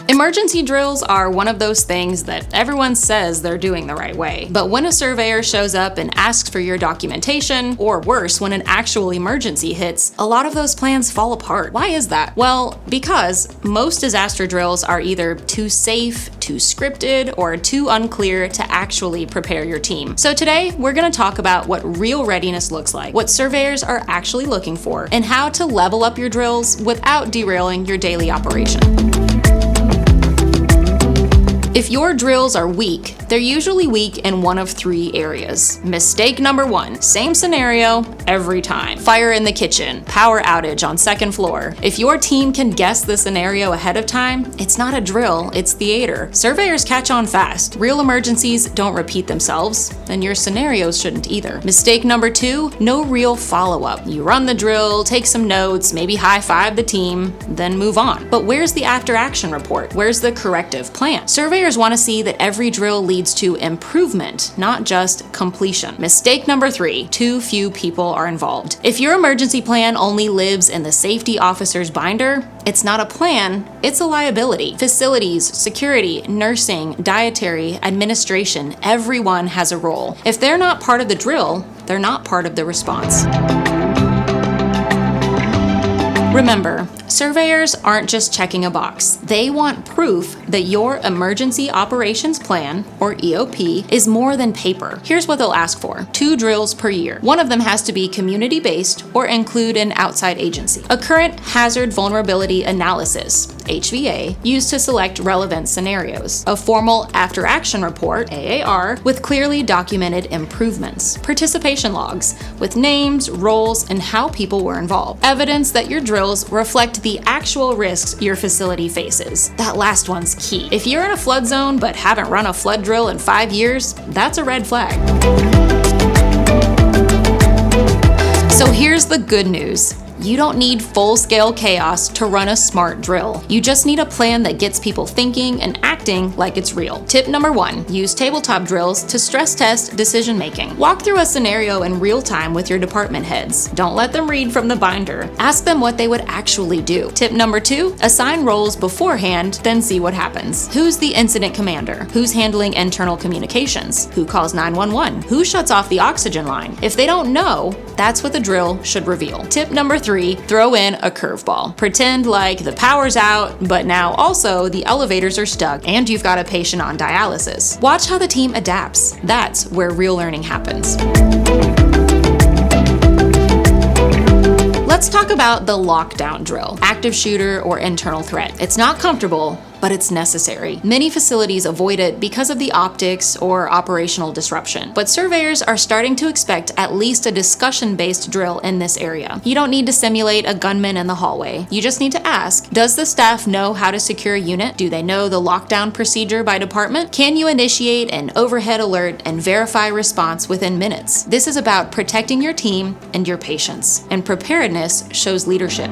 Emergency drills are one of those things that everyone says they're doing the right way. But when a surveyor shows up and asks for your documentation, or worse, when an actual emergency hits, a lot of those plans fall apart. Why is that? Well, because most disaster drills are either too safe, too scripted, or too unclear to actually prepare your team. So today, we're gonna talk about what real readiness looks like, what surveyors are actually looking for, and how to level up your drills without derailing your daily operation. If your drills are weak, they're usually weak in one of three areas. Mistake number one, same scenario every time. Fire in the kitchen, power outage on second floor. If your team can guess the scenario ahead of time, it's not a drill, it's theater. Surveyors catch on fast. Real emergencies don't repeat themselves, and your scenarios shouldn't either. Mistake number two, no real follow-up. You run the drill, take some notes, maybe high-five the team, then move on. But where's the after-action report? Where's the corrective plan? Surveyors want to see that every drill leads to improvement, not just completion. Mistake number three, too few people are involved. If your emergency plan only lives in the safety officer's binder, it's not a plan, it's a liability. Facilities, security, nursing, dietary, administration, everyone has a role. If they're not part of the drill, they're not part of the response. Remember, surveyors aren't just checking a box. They want proof that your emergency operations plan, or EOP, is more than paper. Here's what they'll ask for: 2 drills per year. One of them has to be community-based or include an outside agency. A current hazard vulnerability analysis, HVA, used to select relevant scenarios. A formal after-action report, AAR, with clearly documented improvements. Participation logs, with names, roles, and how people were involved. Evidence that your drills reflect the actual risks your facility faces. That last one's key. If you're in a flood zone but haven't run a flood drill in 5 years, that's a red flag. So here's the good news. You don't need full-scale chaos to run a smart drill. You just need a plan that gets people thinking and acting like it's real. Tip number 1, use tabletop drills to stress test decision-making. Walk through a scenario in real time with your department heads. Don't let them read from the binder. Ask them what they would actually do. Tip number 2, assign roles beforehand, then see what happens. Who's the incident commander? Who's handling internal communications? Who calls 911? Who shuts off the oxygen line? If they don't know, that's what the drill should reveal. Tip number 3, throw in a curveball. Pretend like the power's out, but now also the elevators are stuck and you've got a patient on dialysis. Watch how the team adapts. That's where real learning happens. Let's talk about the lockdown drill, active shooter or internal threat. It's not comfortable, but it's necessary. Many facilities avoid it because of the optics or operational disruption. But surveyors are starting to expect at least a discussion-based drill in this area. You don't need to simulate a gunman in the hallway. You just need to ask, does the staff know how to secure a unit? Do they know the lockdown procedure by department? Can you initiate an overhead alert and verify response within minutes? This is about protecting your team and your patients. And preparedness shows leadership.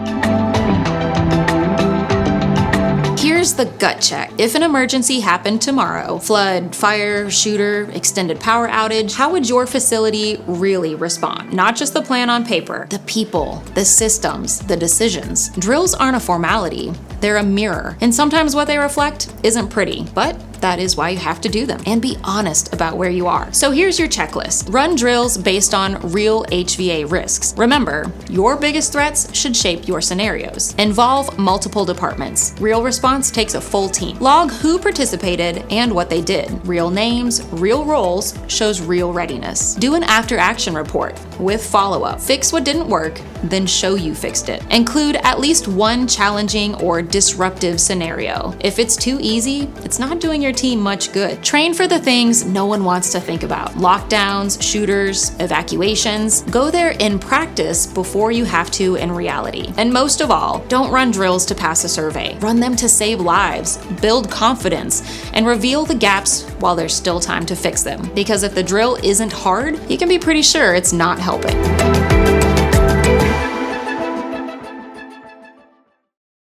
Here's the gut check. If an emergency happened tomorrow, flood, fire, shooter, extended power outage, how would your facility really respond? Not just the plan on paper, the people, the systems, the decisions. Drills aren't a formality, they're a mirror. And sometimes what they reflect isn't pretty, but that is why you have to do them. And be honest about where you are. So here's your checklist. Run drills based on real HVA risks. Remember, your biggest threats should shape your scenarios. Involve multiple departments. Real response takes a full team. Log who participated and what they did. Real names, real roles shows real readiness. Do an after-action report with follow-up. Fix what didn't work, then show you fixed it. Include at least one challenging or disruptive scenario. If it's too easy, it's not doing your team much good. Train for the things no one wants to think about. Lockdowns, shooters, evacuations. Go there in practice before you have to in reality. And most of all, don't run drills to pass a survey. Run them to save lives, build confidence, and reveal the gaps while there's still time to fix them. Because if the drill isn't hard, you can be pretty sure it's not helping.